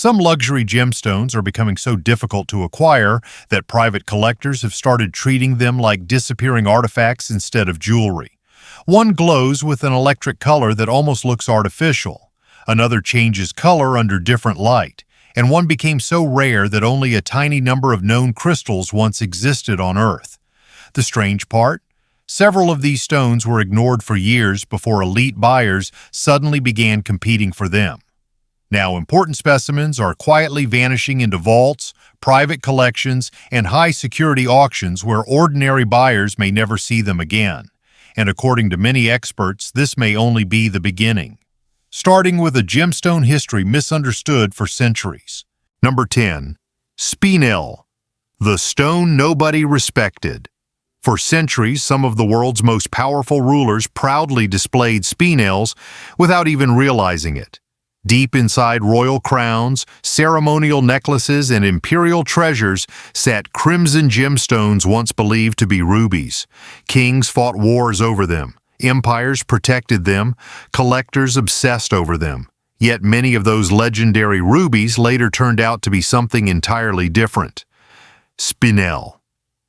Some luxury gemstones are becoming so difficult to acquire that private collectors have started treating them like disappearing artifacts instead of jewelry. One glows with an electric color that almost looks artificial. Another changes color under different light. And one became so rare that only a tiny number of known crystals once existed on Earth. The strange part? Several of these stones were ignored for years before elite buyers suddenly began competing for them. Now, important specimens are quietly vanishing into vaults, private collections, and high-security auctions where ordinary buyers may never see them again. And according to many experts, this may only be the beginning. Starting with a gemstone history misunderstood for centuries. Number 10. Spinel, the stone nobody respected. For centuries, some of the world's most powerful rulers proudly displayed spinels without even realizing it. Deep inside royal crowns, ceremonial necklaces, and imperial treasures sat crimson gemstones once believed to be rubies. Kings fought wars over them. Empires protected them. Collectors obsessed over them. Yet many of those legendary rubies later turned out to be something entirely different. Spinel.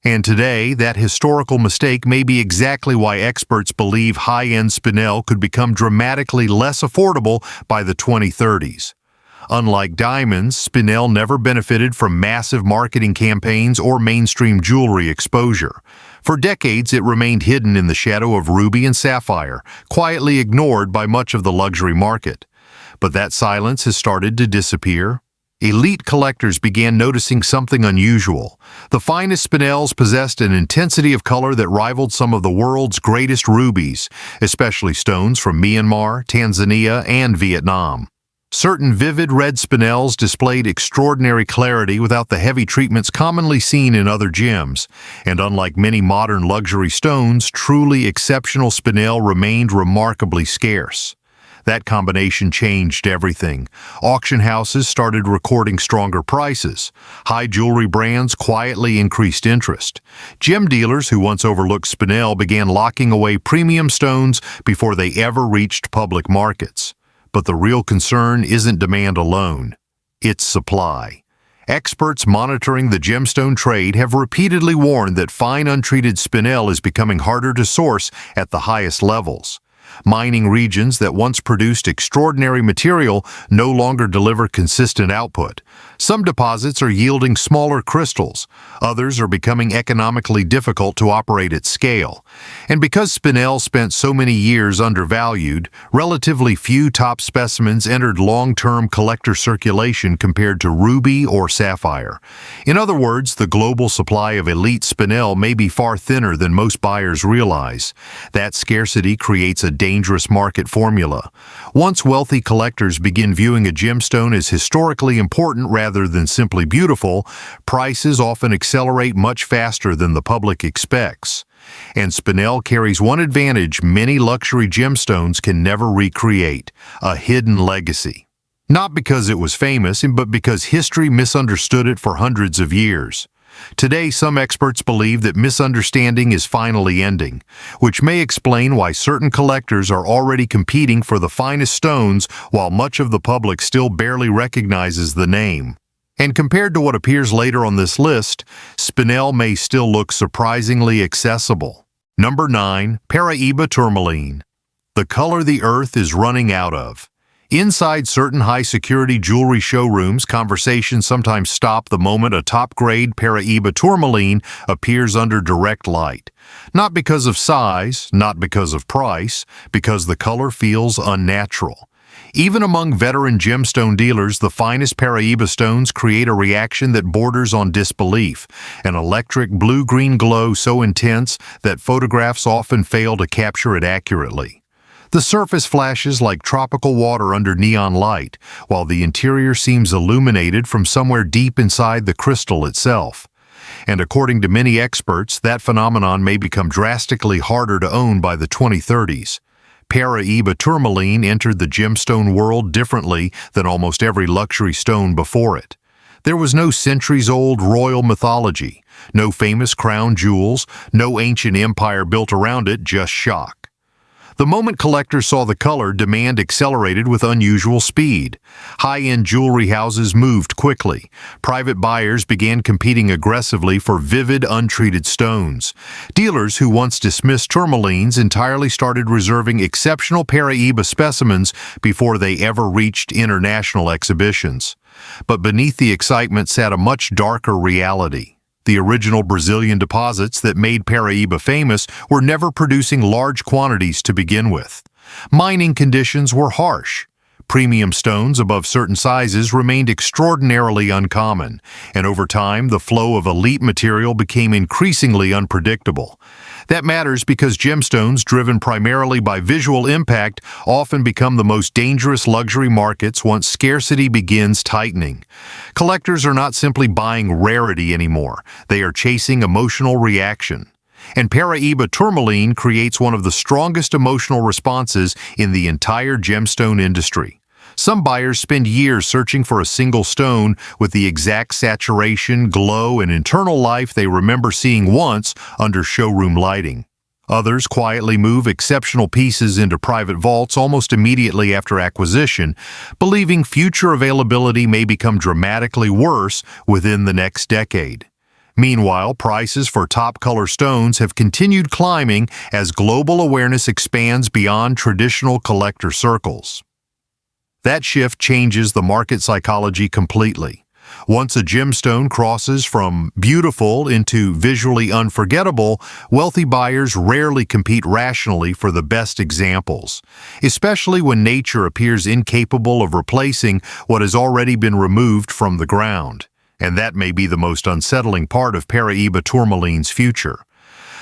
And today, that historical mistake may be exactly why experts believe high-end spinel could become dramatically less affordable by the 2030s. Unlike diamonds, spinel never benefited from massive marketing campaigns or mainstream jewelry exposure. For decades, it remained hidden in the shadow of ruby and sapphire, quietly ignored by much of the luxury market. But that silence has started to disappear. Elite collectors began noticing something unusual. The finest spinels possessed an intensity of color that rivaled some of the world's greatest rubies, especially stones from Myanmar, Tanzania, and Vietnam. Certain vivid red spinels displayed extraordinary clarity without the heavy treatments commonly seen in other gems, and unlike many modern luxury stones, truly exceptional spinel remained remarkably scarce. That combination changed everything. Auction houses started recording stronger prices. High jewelry brands quietly increased interest. Gem dealers who once overlooked spinel began locking away premium stones before they ever reached public markets. But the real concern isn't demand alone. It's supply. Experts monitoring the gemstone trade have repeatedly warned that fine untreated spinel is becoming harder to source at the highest levels. Mining regions that once produced extraordinary material no longer deliver consistent output. Some deposits are yielding smaller crystals. Others are becoming economically difficult to operate at scale. And because spinel spent so many years undervalued, relatively few top specimens entered long-term collector circulation compared to ruby or sapphire. In other words, the global supply of elite spinel may be far thinner than most buyers realize. That scarcity creates a dangerous market formula. Once wealthy collectors begin viewing a gemstone as historically important rather than simply beautiful, prices often accelerate much faster than the public expects. And spinel carries one advantage many luxury gemstones can never recreate: a hidden legacy. Not because it was famous, but because history misunderstood it for hundreds of years. Today, some experts believe that misunderstanding is finally ending, which may explain why certain collectors are already competing for the finest stones while much of the public still barely recognizes the name. And compared to what appears later on this list, spinel may still look surprisingly accessible. Number 9. Paraíba Tourmaline. The color the earth is running out of. Inside certain high-security jewelry showrooms, conversations sometimes stop the moment a top-grade Paraíba Tourmaline appears under direct light. Not because of size, not because of price, because the color feels unnatural. Even among veteran gemstone dealers, the finest Paraíba stones create a reaction that borders on disbelief, an electric blue-green glow so intense that photographs often fail to capture it accurately. The surface flashes like tropical water under neon light, while the interior seems illuminated from somewhere deep inside the crystal itself. And according to many experts, that phenomenon may become drastically harder to own by the 2030s. Paraíba Tourmaline entered the gemstone world differently than almost every luxury stone before it. There was no centuries-old royal mythology, no famous crown jewels, no ancient empire built around it, just shock. The moment collectors saw the color, demand accelerated with unusual speed. High-end jewelry houses moved quickly. Private buyers began competing aggressively for vivid, untreated stones. Dealers who once dismissed tourmalines entirely started reserving exceptional Paraíba specimens before they ever reached international exhibitions. But beneath the excitement sat a much darker reality. The original Brazilian deposits that made Paraíba famous were never producing large quantities to begin with. Mining conditions were harsh. Premium stones above certain sizes remained extraordinarily uncommon, and over time the flow of elite material became increasingly unpredictable. That matters because gemstones, driven primarily by visual impact, often become the most dangerous luxury markets once scarcity begins tightening. Collectors are not simply buying rarity anymore, they are chasing emotional reaction. And Paraíba Tourmaline creates one of the strongest emotional responses in the entire gemstone industry. Some buyers spend years searching for a single stone with the exact saturation, glow, and internal life they remember seeing once under showroom lighting. Others quietly move exceptional pieces into private vaults almost immediately after acquisition, believing future availability may become dramatically worse within the next decade. Meanwhile, prices for top-color stones have continued climbing as global awareness expands beyond traditional collector circles. That shift changes the market psychology completely. Once a gemstone crosses from beautiful into visually unforgettable, wealthy buyers rarely compete rationally for the best examples, especially when nature appears incapable of replacing what has already been removed from the ground. And that may be the most unsettling part of Paraíba Tourmaline's future.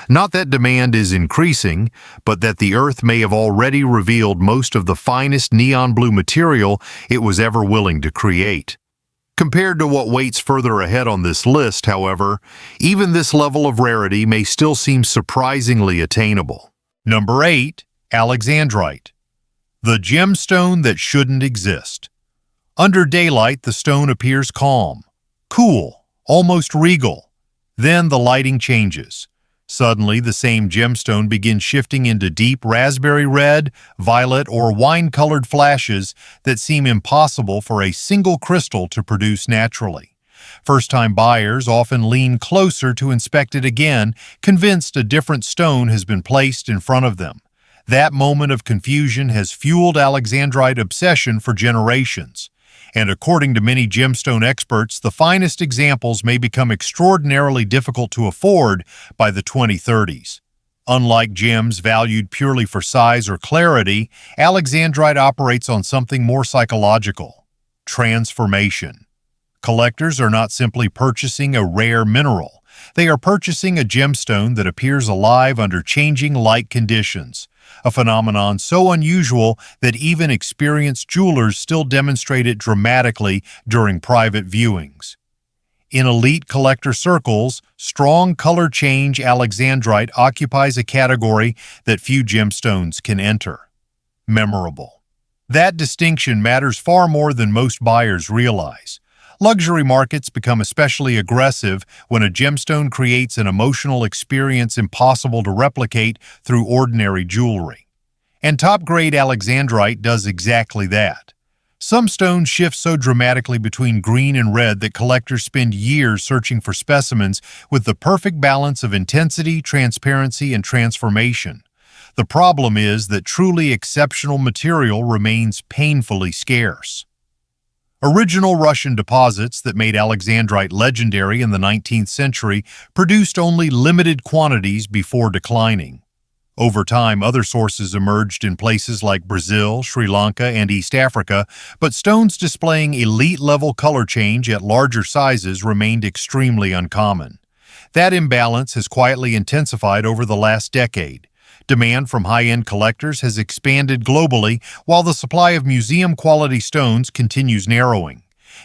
Not that demand is increasing, but that the Earth may have already revealed most of the finest neon blue material it was ever willing to create. Compared to what waits further ahead on this list, however, even this level of rarity may still seem surprisingly attainable. Number 8. Alexandrite. The gemstone that shouldn't exist. Under daylight, the stone appears calm, cool, almost regal. Then the lighting changes. Suddenly, the same gemstone begins shifting into deep raspberry red, violet, or wine-colored flashes that seem impossible for a single crystal to produce naturally. First-time buyers often lean closer to inspect it again, convinced a different stone has been placed in front of them. That moment of confusion has fueled Alexandrite obsession for generations. And according to many gemstone experts, the finest examples may become extraordinarily difficult to afford by the 2030s. Unlike gems valued purely for size or clarity, Alexandrite operates on something more psychological: transformation. Collectors are not simply purchasing a rare mineral. They are purchasing a gemstone that appears alive under changing light conditions, a phenomenon so unusual that even experienced jewelers still demonstrate it dramatically during private viewings. In elite collector circles, strong color change Alexandrite occupies a category that few gemstones can enter: memorable. That distinction matters far more than most buyers realize. Luxury markets become especially aggressive when a gemstone creates an emotional experience impossible to replicate through ordinary jewelry. And top-grade Alexandrite does exactly that. Some stones shift so dramatically between green and red that collectors spend years searching for specimens with the perfect balance of intensity, transparency, and transformation. The problem is that truly exceptional material remains painfully scarce. Original Russian deposits that made Alexandrite legendary in the 19th century produced only limited quantities before declining. Over time, other sources emerged in places like Brazil, Sri Lanka, and East Africa, but stones displaying elite-level color change at larger sizes remained extremely uncommon. That imbalance has quietly intensified over the last decade. Demand from high-end collectors has expanded globally, while the supply of museum-quality stones continues narrowing.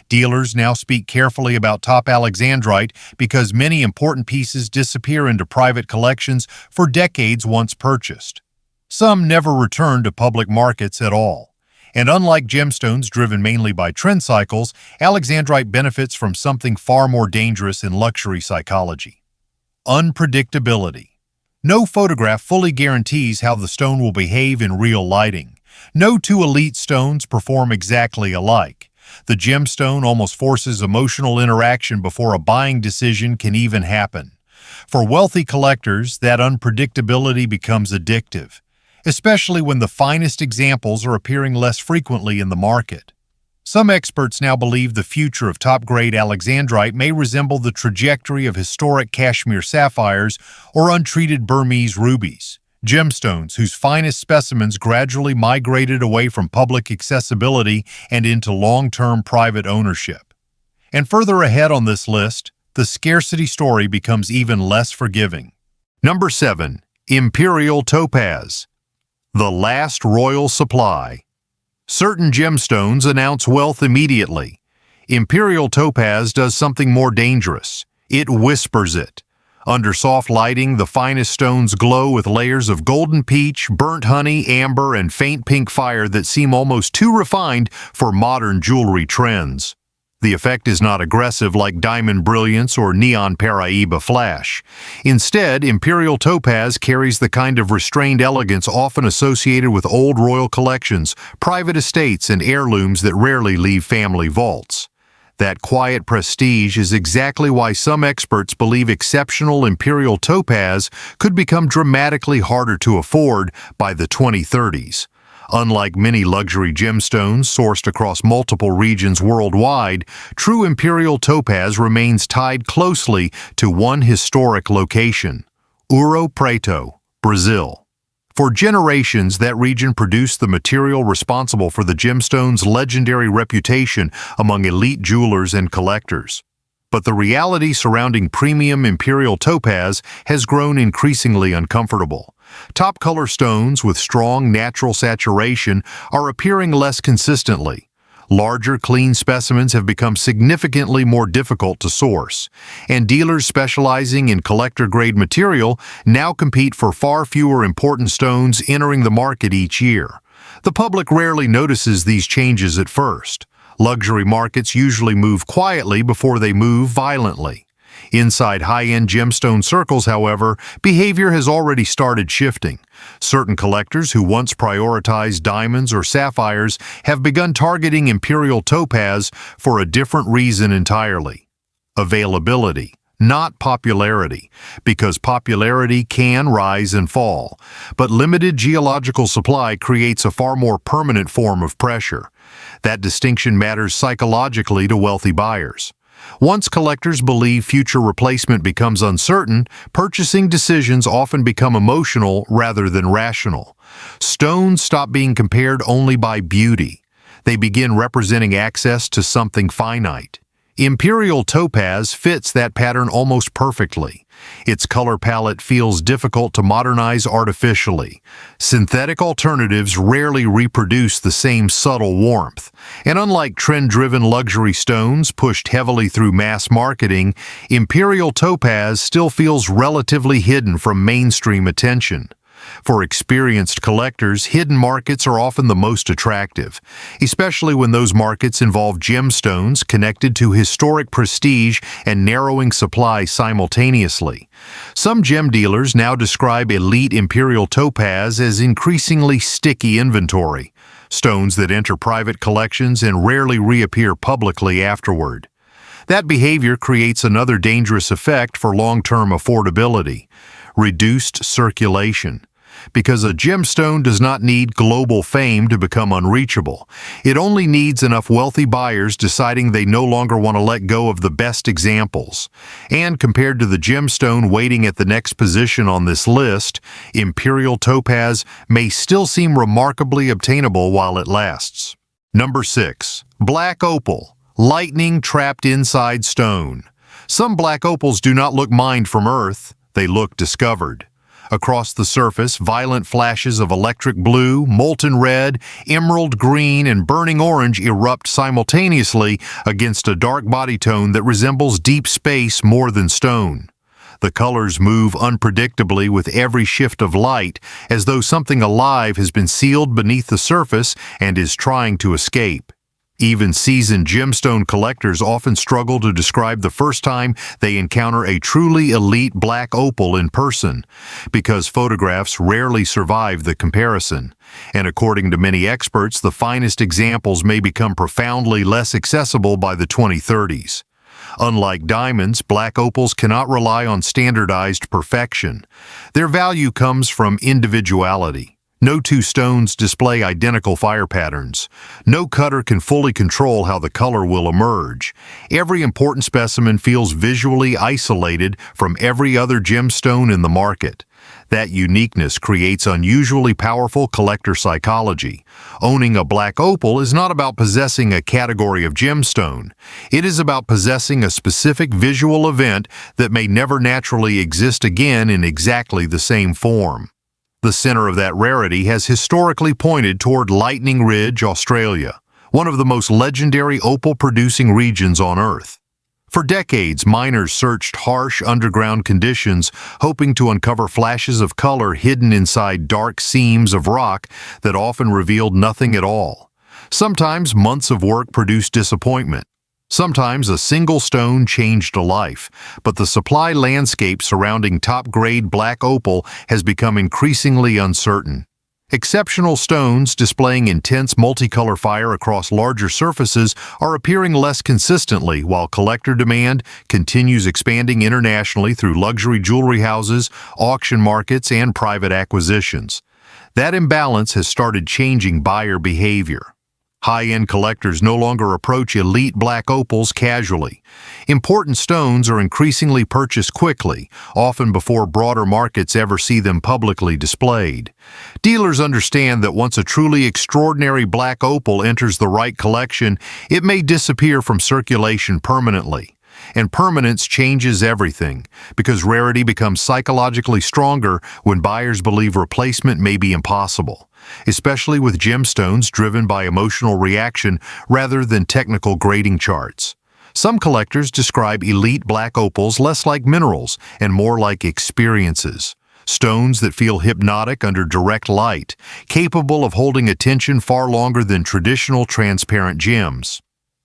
Dealers now speak carefully about top Alexandrite because many important pieces disappear into private collections for decades once purchased. Some never return to public markets at all. And unlike gemstones driven mainly by trend cycles, Alexandrite benefits from something far more dangerous in luxury psychology: unpredictability. No photograph fully guarantees how the stone will behave in real lighting. No two elite stones perform exactly alike. The gemstone almost forces emotional interaction before a buying decision can even happen. For wealthy collectors, that unpredictability becomes addictive, especially when the finest examples are appearing less frequently in the market. Some experts now believe the future of top-grade Alexandrite may resemble the trajectory of historic Kashmir sapphires or untreated Burmese rubies, gemstones whose finest specimens gradually migrated away from public accessibility and into long-term private ownership. And further ahead on this list, the scarcity story becomes even less forgiving. Number 7. Imperial Topaz. The last royal supply. Certain gemstones announce wealth immediately. Imperial Topaz does something more dangerous. It whispers it. Under soft lighting, the finest stones glow with layers of golden peach, burnt honey, amber, and faint pink fire that seem almost too refined for modern jewelry trends. The effect is not aggressive like diamond brilliance or neon Paraíba flash. Instead, Imperial Topaz carries the kind of restrained elegance often associated with old royal collections, private estates, and heirlooms that rarely leave family vaults. That quiet prestige is exactly why some experts believe exceptional Imperial Topaz could become dramatically harder to afford by the 2030s. Unlike many luxury gemstones sourced across multiple regions worldwide, true Imperial Topaz remains tied closely to one historic location, Ouro Preto, Brazil. For generations, that region produced the material responsible for the gemstone's legendary reputation among elite jewelers and collectors. But the reality surrounding premium Imperial Topaz has grown increasingly uncomfortable. Top-color stones with strong natural saturation are appearing less consistently. Larger, clean specimens have become significantly more difficult to source, and dealers specializing in collector-grade material now compete for far fewer important stones entering the market each year. The public rarely notices these changes at first. Luxury markets usually move quietly before they move violently. Inside high-end gemstone circles, however, behavior has already started shifting. Certain collectors who once prioritized diamonds or sapphires have begun targeting Imperial Topaz for a different reason entirely: availability, not popularity, because popularity can rise and fall. But limited geological supply creates a far more permanent form of pressure. That distinction matters psychologically to wealthy buyers. Once collectors believe future replacement becomes uncertain, purchasing decisions often become emotional rather than rational. Stones stop being compared only by beauty. They begin representing access to something finite. Imperial Topaz fits that pattern almost perfectly. Its color palette feels difficult to modernize artificially. Synthetic alternatives rarely reproduce the same subtle warmth. And unlike trend-driven luxury stones pushed heavily through mass marketing, Imperial Topaz still feels relatively hidden from mainstream attention. For experienced collectors, hidden markets are often the most attractive, especially when those markets involve gemstones connected to historic prestige and narrowing supply simultaneously. Some gem dealers now describe elite Imperial Topaz as increasingly sticky inventory, stones that enter private collections and rarely reappear publicly afterward. That behavior creates another dangerous effect for long-term affordability: reduced circulation. Because a gemstone does not need global fame to become unreachable. It only needs enough wealthy buyers deciding they no longer want to let go of the best examples. And compared to the gemstone waiting at the next position on this list, Imperial Topaz may still seem remarkably obtainable while it lasts. Number 6. Black Opal. Lightning trapped inside stone. Some black opals do not look mined from Earth, they look discovered. Across the surface, violent flashes of electric blue, molten red, emerald green, and burning orange erupt simultaneously against a dark body tone that resembles deep space more than stone. The colors move unpredictably with every shift of light, as though something alive has been sealed beneath the surface and is trying to escape. Even seasoned gemstone collectors often struggle to describe the first time they encounter a truly elite black opal in person, because photographs rarely survive the comparison. And according to many experts, the finest examples may become profoundly less accessible by the 2030s. Unlike diamonds, black opals cannot rely on standardized perfection. Their value comes from individuality. No two stones display identical fire patterns. No cutter can fully control how the color will emerge. Every important specimen feels visually isolated from every other gemstone in the market. That uniqueness creates unusually powerful collector psychology. Owning a black opal is not about possessing a category of gemstone. It is about possessing a specific visual event that may never naturally exist again in exactly the same form. The center of that rarity has historically pointed toward Lightning Ridge, Australia, one of the most legendary opal-producing regions on Earth. For decades, miners searched harsh underground conditions, hoping to uncover flashes of color hidden inside dark seams of rock that often revealed nothing at all. Sometimes months of work produced disappointment. Sometimes a single stone changed a life, but the supply landscape surrounding top-grade black opal has become increasingly uncertain. Exceptional stones displaying intense multicolor fire across larger surfaces are appearing less consistently, while collector demand continues expanding internationally through luxury jewelry houses, auction markets, and private acquisitions. That imbalance has started changing buyer behavior. High-end collectors no longer approach elite black opals casually. Important stones are increasingly purchased quickly, often before broader markets ever see them publicly displayed. Dealers understand that once a truly extraordinary black opal enters the right collection, it may disappear from circulation permanently. And permanence changes everything, because rarity becomes psychologically stronger when buyers believe replacement may be impossible, especially with gemstones driven by emotional reaction rather than technical grading charts. Some collectors describe elite black opals less like minerals and more like experiences. Stones that feel hypnotic under direct light, capable of holding attention far longer than traditional transparent gems.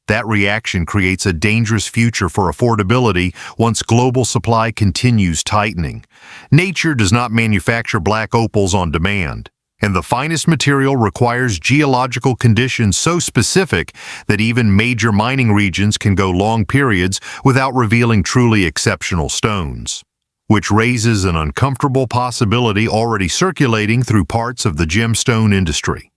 That reaction creates a dangerous future for affordability once global supply continues tightening. Nature does not manufacture black opals on demand, and the finest material requires geological conditions so specific that even major mining regions can go long periods without revealing truly exceptional stones, which raises an uncomfortable possibility already circulating through parts of the gemstone industry.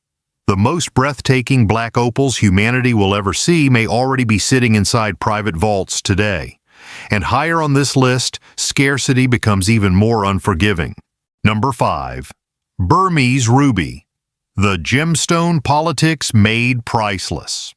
The most breathtaking black opals humanity will ever see may already be sitting inside private vaults today. And higher on this list, scarcity becomes even more unforgiving. Number 5. Burmese Ruby. The gemstone politics made priceless.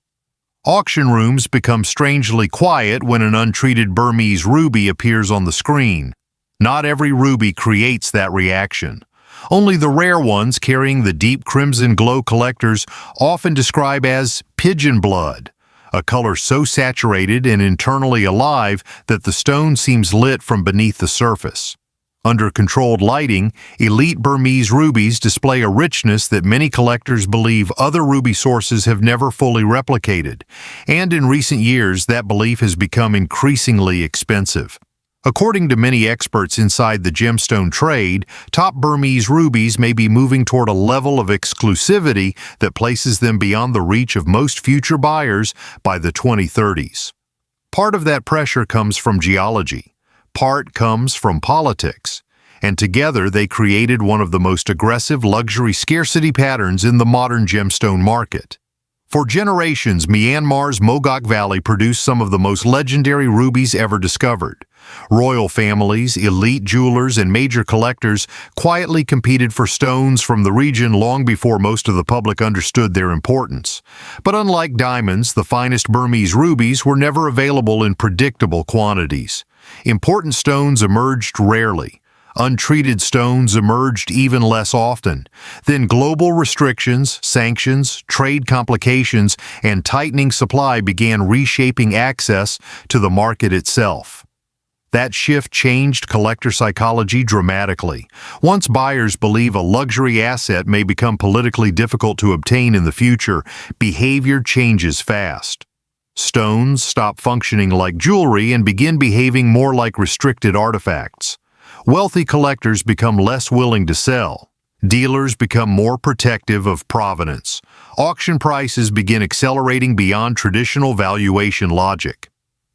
Auction rooms become strangely quiet when an untreated Burmese ruby appears on the screen. Not every ruby creates that reaction. Only the rare ones carrying the deep crimson glow collectors often describe as pigeon blood, a color so saturated and internally alive that the stone seems lit from beneath the surface. Under controlled lighting, elite Burmese rubies display a richness that many collectors believe other ruby sources have never fully replicated, and in recent years that belief has become increasingly expensive. According to many experts inside the gemstone trade, top Burmese rubies may be moving toward a level of exclusivity that places them beyond the reach of most future buyers by the 2030s. Part of that pressure comes from geology, part comes from politics, and together they created one of the most aggressive luxury scarcity patterns in the modern gemstone market. For generations, Myanmar's Mogok Valley produced some of the most legendary rubies ever discovered. Royal families, elite jewelers, and major collectors quietly competed for stones from the region long before most of the public understood their importance. But unlike diamonds, the finest Burmese rubies were never available in predictable quantities. Important stones emerged rarely. Untreated stones emerged even less often. Then global restrictions, sanctions, trade complications, and tightening supply began reshaping access to the market itself. That shift changed collector psychology dramatically. Once buyers believe a luxury asset may become politically difficult to obtain in the future, behavior changes fast. Stones stop functioning like jewelry and begin behaving more like restricted artifacts. Wealthy collectors become less willing to sell. Dealers become more protective of provenance. Auction prices begin accelerating beyond traditional valuation logic.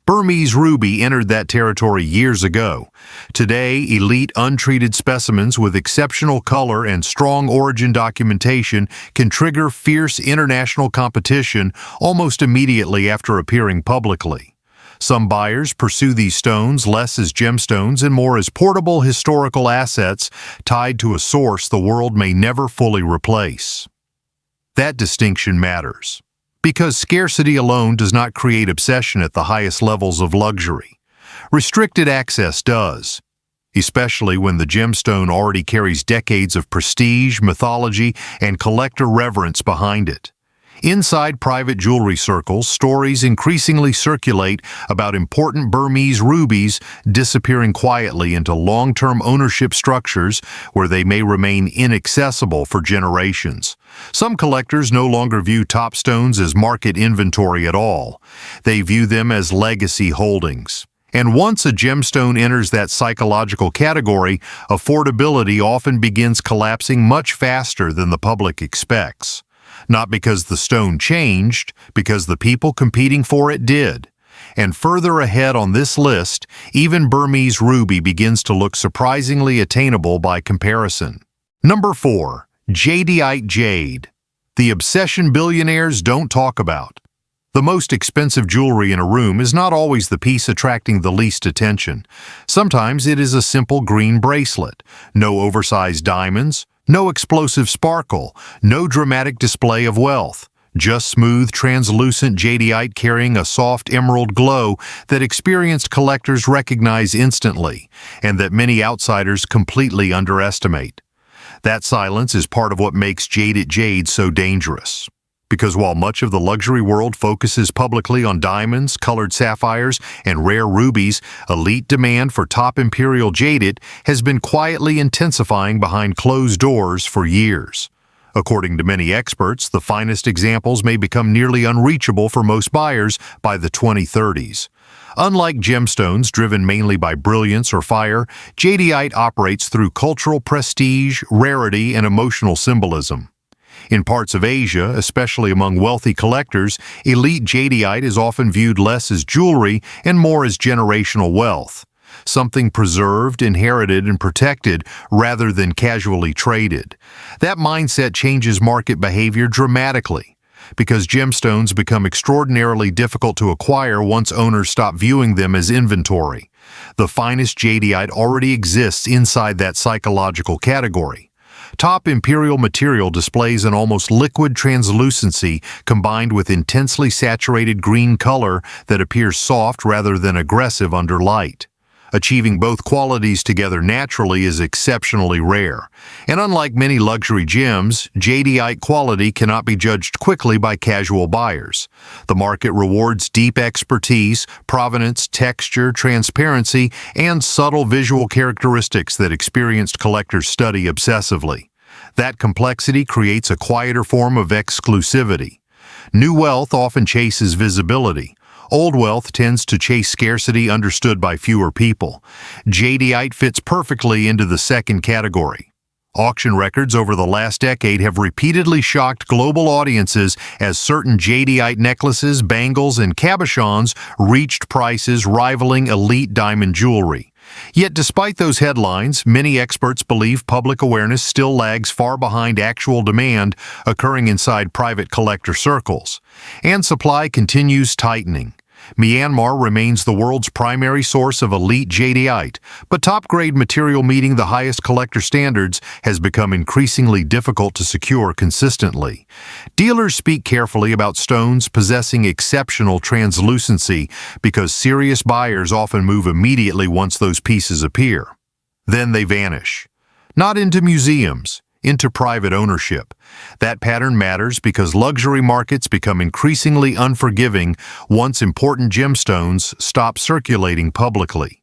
Burmese ruby entered that territory years ago. Today, elite untreated specimens with exceptional color and strong origin documentation can trigger fierce international competition almost immediately after appearing publicly. Some buyers pursue these stones less as gemstones and more as portable historical assets tied to a source the world may never fully replace. That distinction matters, because scarcity alone does not create obsession at the highest levels of luxury. Restricted access does, especially when the gemstone already carries decades of prestige, mythology, and collector reverence behind it. Inside private jewelry circles, stories increasingly circulate about important Burmese rubies disappearing quietly into long-term ownership structures where they may remain inaccessible for generations. Some collectors no longer view top stones as market inventory at all. They view them as legacy holdings. And once a gemstone enters that psychological category, affordability often begins collapsing much faster than the public expects. Not because the stone changed, because the people competing for it did. And further ahead on this list, even Burmese ruby begins to look surprisingly attainable by comparison. Number 4. Jadeite jade. The obsession billionaires don't talk about. The most expensive jewelry in a room is not always the piece attracting the least attention. Sometimes it is a simple green bracelet, no oversized diamonds, no explosive sparkle, no dramatic display of wealth, just smooth, translucent jadeite carrying a soft emerald glow that experienced collectors recognize instantly, and that many outsiders completely underestimate. That silence is part of what makes Jadeite jade so dangerous. Because while much of the luxury world focuses publicly on diamonds, colored sapphires, and rare rubies, elite demand for top Imperial Jadeite has been quietly intensifying behind closed doors for years. According to many experts, the finest examples may become nearly unreachable for most buyers by the 2030s. Unlike gemstones driven mainly by brilliance or fire, jadeite operates through cultural prestige, rarity, and emotional symbolism. In parts of Asia, especially among wealthy collectors, elite jadeite is often viewed less as jewelry and more as generational wealth, something preserved, inherited, and protected rather than casually traded. That mindset changes market behavior dramatically, because gemstones become extraordinarily difficult to acquire once owners stop viewing them as inventory. The finest jadeite already exists inside that psychological category. Top Imperial material displays an almost liquid translucency combined with intensely saturated green color that appears soft rather than aggressive under light. Achieving both qualities together naturally is exceptionally rare. And unlike many luxury gems, jadeite quality cannot be judged quickly by casual buyers. The market rewards deep expertise, provenance, texture, transparency, and subtle visual characteristics that experienced collectors study obsessively. That complexity creates a quieter form of exclusivity. New wealth often chases visibility. Old wealth tends to chase scarcity understood by fewer people. Jadeite fits perfectly into the second category. Auction records over the last decade have repeatedly shocked global audiences as certain jadeite necklaces, bangles, and cabochons reached prices rivaling elite diamond jewelry. Yet despite those headlines, many experts believe public awareness still lags far behind actual demand occurring inside private collector circles. And supply continues tightening. Myanmar remains the world's primary source of elite jadeite, but top-grade material meeting the highest collector standards has become increasingly difficult to secure consistently. Dealers speak carefully about stones possessing exceptional translucency because serious buyers often move immediately once those pieces appear. Then they vanish. Not into museums, into private ownership. That pattern matters because luxury markets become increasingly unforgiving once important gemstones stop circulating publicly.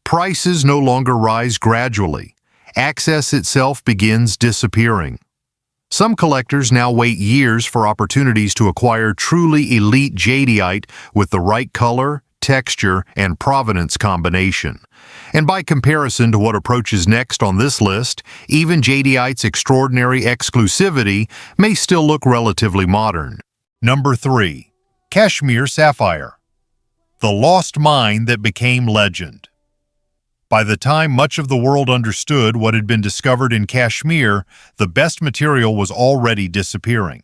Prices no longer rise gradually. Access itself begins disappearing. Some collectors now wait years for opportunities to acquire truly elite jadeite with the right color, texture, and provenance combination. And by comparison to what approaches next on this list, even jadeite's extraordinary exclusivity may still look relatively modern. Number 3. Kashmir Sapphire. The lost mine that became legend. By the time much of the world understood what had been discovered in Kashmir, the best material was already disappearing.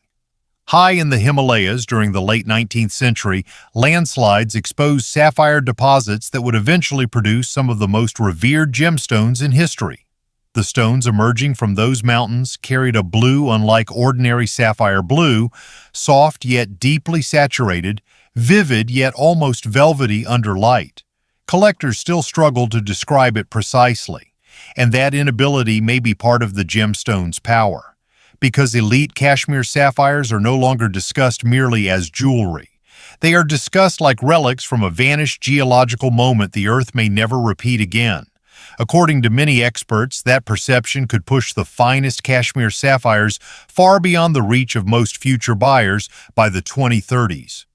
High in the Himalayas during the late 19th century, landslides exposed sapphire deposits that would eventually produce some of the most revered gemstones in history. The stones emerging from those mountains carried a blue unlike ordinary sapphire blue, soft yet deeply saturated, vivid yet almost velvety under light. Collectors still struggle to describe it precisely, and that inability may be part of the gemstone's power, because elite Kashmir sapphires are no longer discussed merely as jewelry. They are discussed like relics from a vanished geological moment the Earth may never repeat again. According to many experts, that perception could push the finest Kashmir sapphires far beyond the reach of most future buyers by the 2030s.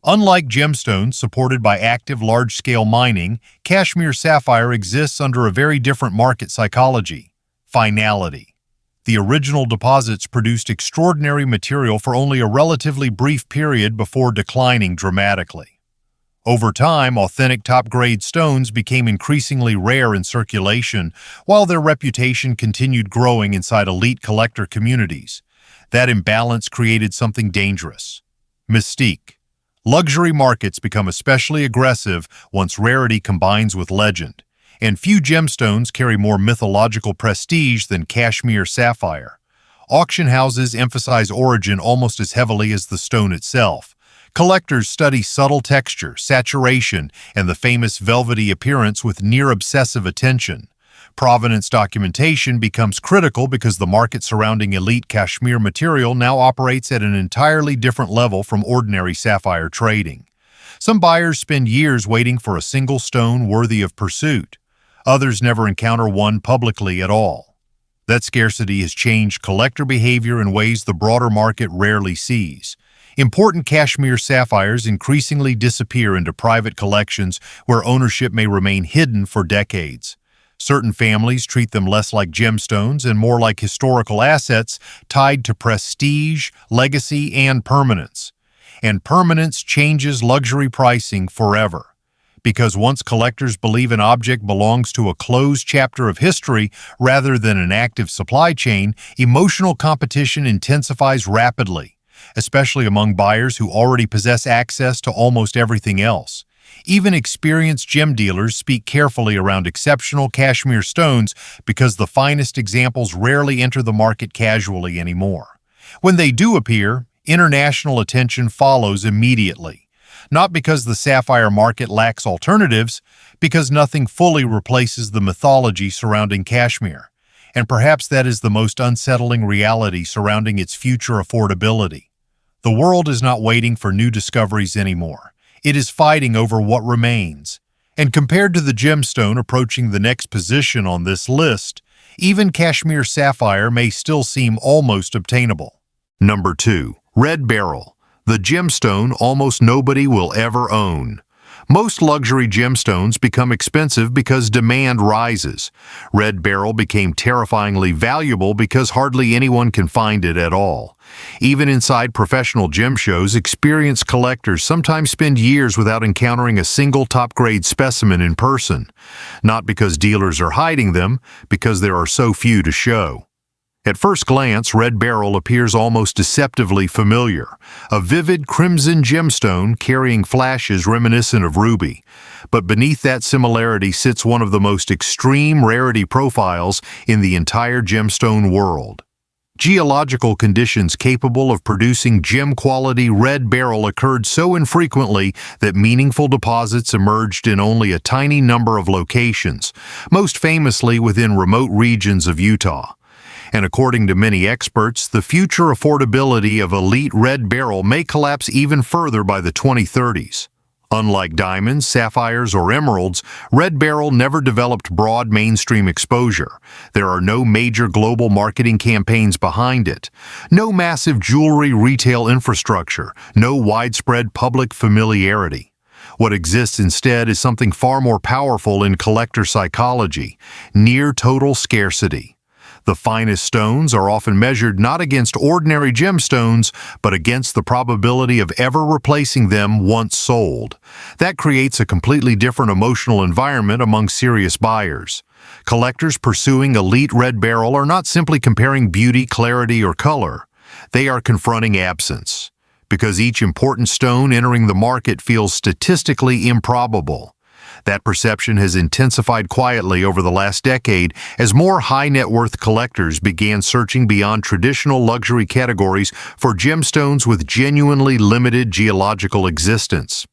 Unlike gemstones supported by active large-scale mining, Kashmir sapphire exists under a very different market psychology: finality. The original deposits produced extraordinary material for only a relatively brief period before declining dramatically. Over time, authentic top-grade stones became increasingly rare in circulation, while their reputation continued growing inside elite collector communities. That imbalance created something dangerous: mystique. Luxury markets become especially aggressive once rarity combines with legend, and few gemstones carry more mythological prestige than Kashmir sapphire. Auction houses emphasize origin almost as heavily as the stone itself. Collectors study subtle texture, saturation, and the famous velvety appearance with near-obsessive attention. Provenance documentation becomes critical because the market surrounding elite Kashmir material now operates at an entirely different level from ordinary sapphire trading. Some buyers spend years waiting for a single stone worthy of pursuit. Others never encounter one publicly at all. That scarcity has changed collector behavior in ways the broader market rarely sees. Important Kashmir sapphires increasingly disappear into private collections where ownership may remain hidden for decades. Certain families treat them less like gemstones and more like historical assets tied to prestige, legacy, and permanence. And permanence changes luxury pricing forever. Because once collectors believe an object belongs to a closed chapter of history rather than an active supply chain, emotional competition intensifies rapidly, especially among buyers who already possess access to almost everything else. Even experienced gem dealers speak carefully around exceptional Kashmir stones because the finest examples rarely enter the market casually anymore. When they do appear, international attention follows immediately. Not because the sapphire market lacks alternatives, because nothing fully replaces the mythology surrounding Kashmir. And perhaps that is the most unsettling reality surrounding its future affordability. The world is not waiting for new discoveries anymore. It is fighting over what remains. And compared to the gemstone approaching the next position on this list, even Kashmir sapphire may still seem almost obtainable. Number 2. Red Beryl, the gemstone almost nobody will ever own. Most luxury gemstones become expensive because demand rises. Red Beryl became terrifyingly valuable because hardly anyone can find it at all. Even inside professional gem shows, experienced collectors sometimes spend years without encountering a single top-grade specimen in person. Not because dealers are hiding them, because there are so few to show. At first glance, Red Beryl appears almost deceptively familiar, a vivid crimson gemstone carrying flashes reminiscent of ruby. But beneath that similarity sits one of the most extreme rarity profiles in the entire gemstone world. Geological conditions capable of producing gem-quality Red Beryl occurred so infrequently that meaningful deposits emerged in only a tiny number of locations, most famously within remote regions of Utah. And according to many experts, the future affordability of elite Red Beryl may collapse even further by the 2030s. Unlike diamonds, sapphires, or emeralds, Red Beryl never developed broad mainstream exposure. There are no major global marketing campaigns behind it, no massive jewelry retail infrastructure, no widespread public familiarity. What exists instead is something far more powerful in collector psychology: near total scarcity. The finest stones are often measured not against ordinary gemstones, but against the probability of ever replacing them once sold. That creates a completely different emotional environment among serious buyers. Collectors pursuing elite Red Beryl are not simply comparing beauty, clarity, or color. They are confronting absence, because each important stone entering the market feels statistically improbable. That perception has intensified quietly over the last decade as more high-net-worth collectors began searching beyond traditional luxury categories for gemstones with genuinely limited geological existence.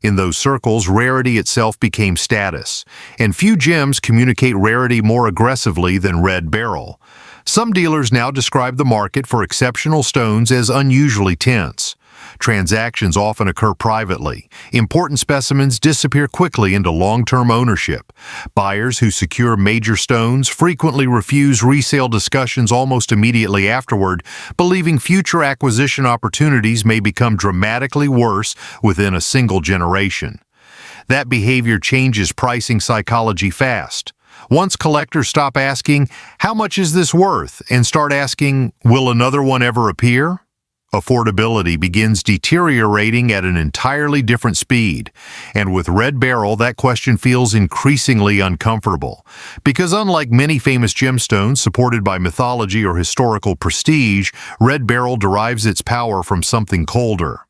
In those circles, rarity itself became status, and few gems communicate rarity more aggressively than Red Beryl. Some dealers now describe the market for exceptional stones as unusually tense. Transactions often occur privately. Important specimens disappear quickly into long-term ownership. Buyers who secure major stones frequently refuse resale discussions almost immediately afterward, believing future acquisition opportunities may become dramatically worse within a single generation. That behavior changes pricing psychology fast. Once collectors stop asking, "How much is this worth?" and start asking, "Will another one ever appear?" affordability begins deteriorating at an entirely different speed. And with Red Beryl, that question feels increasingly uncomfortable. Because unlike many famous gemstones supported by mythology or historical prestige, Red Beryl derives its power from something colder: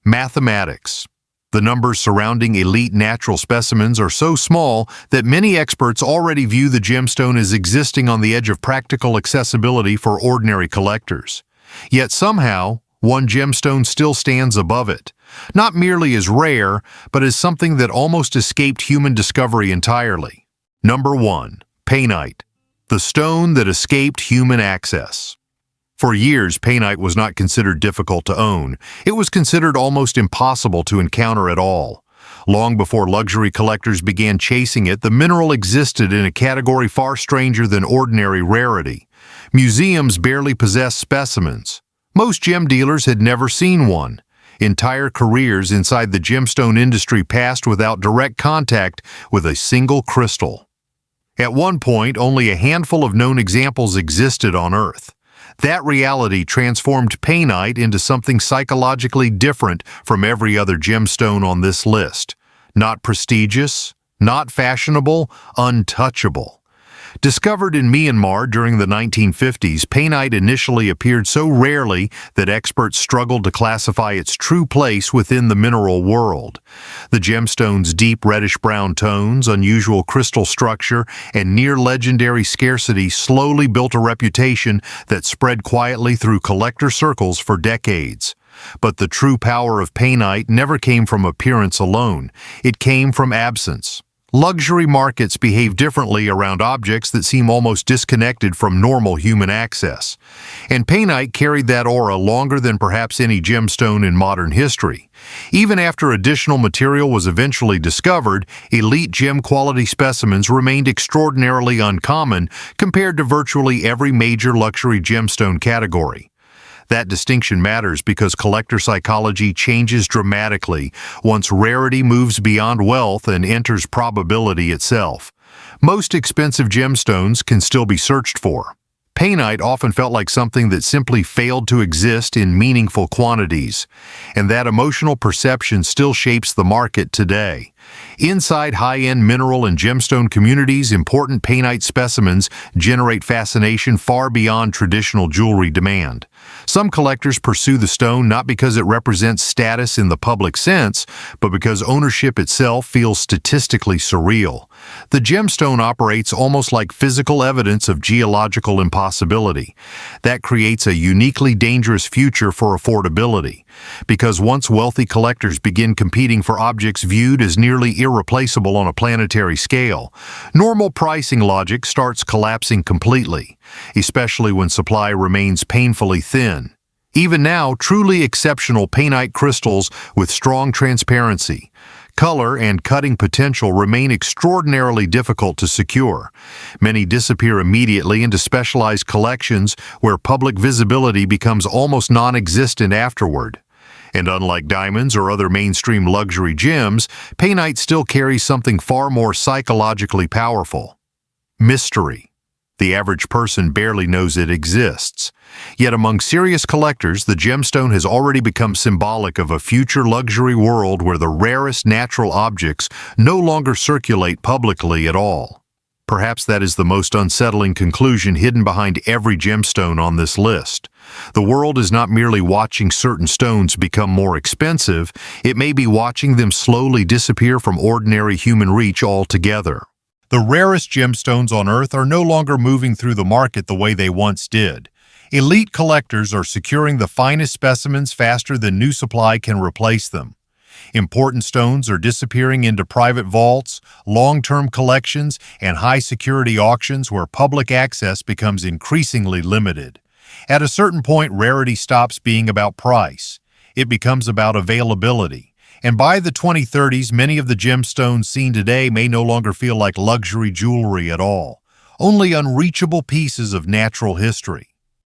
mathematics. The numbers surrounding elite natural specimens are so small that many experts already view the gemstone as existing on the edge of practical accessibility for ordinary collectors. Yet somehow, one gemstone still stands above it, not merely as rare, but as something that almost escaped human discovery entirely. Number 1. Painite, the stone that escaped human access. For years, painite was not considered difficult to own. It was considered almost impossible to encounter at all. Long before luxury collectors began chasing it, the mineral existed in a category far stranger than ordinary rarity. Museums barely possessed specimens. Most gem dealers had never seen one. Entire careers inside the gemstone industry passed without direct contact with a single crystal. At one point, only a handful of known examples existed on Earth. That reality transformed painite into something psychologically different from every other gemstone on this list. Not prestigious, not fashionable, untouchable. Discovered in Myanmar during the 1950s, painite initially appeared so rarely that experts struggled to classify its true place within the mineral world. The gemstone's deep reddish-brown tones, unusual crystal structure, and near-legendary scarcity slowly built a reputation that spread quietly through collector circles for decades. But the true power of painite never came from appearance alone. It came from absence. Luxury markets behave differently around objects that seem almost disconnected from normal human access. And painite carried that aura longer than perhaps any gemstone in modern history. Even after additional material was eventually discovered, elite gem-quality specimens remained extraordinarily uncommon compared to virtually every major luxury gemstone category. That distinction matters because collector psychology changes dramatically once rarity moves beyond wealth and enters probability itself. Most expensive gemstones can still be searched for. Painite often felt like something that simply failed to exist in meaningful quantities, and that emotional perception still shapes the market today. Inside high-end mineral and gemstone communities, important painite specimens generate fascination far beyond traditional jewelry demand. Some collectors pursue the stone not because it represents status in the public sense, but because ownership itself feels statistically surreal. The gemstone operates almost like physical evidence of geological impossibility. That creates a uniquely dangerous future for affordability, because once wealthy collectors begin competing for objects viewed as nearly irreplaceable on a planetary scale, normal pricing logic starts collapsing completely, especially when supply remains painfully thin. Even now, truly exceptional painite crystals with strong transparency, color, and cutting potential remain extraordinarily difficult to secure. Many disappear immediately into specialized collections where public visibility becomes almost non-existent afterward. And unlike diamonds or other mainstream luxury gems, painite still carries something far more psychologically powerful: mystery. The average person barely knows it exists. Yet among serious collectors, the gemstone has already become symbolic of a future luxury world where the rarest natural objects no longer circulate publicly at all. Perhaps that is the most unsettling conclusion hidden behind every gemstone on this list. The world is not merely watching certain stones become more expensive, it may be watching them slowly disappear from ordinary human reach altogether. The rarest gemstones on Earth are no longer moving through the market the way they once did. Elite collectors are securing the finest specimens faster than new supply can replace them. Important stones are disappearing into private vaults, long-term collections, and high-security auctions where public access becomes increasingly limited. At a certain point, rarity stops being about price. It becomes about availability. And by the 2030s, many of the gemstones seen today may no longer feel like luxury jewelry at all, only unreachable pieces of natural history.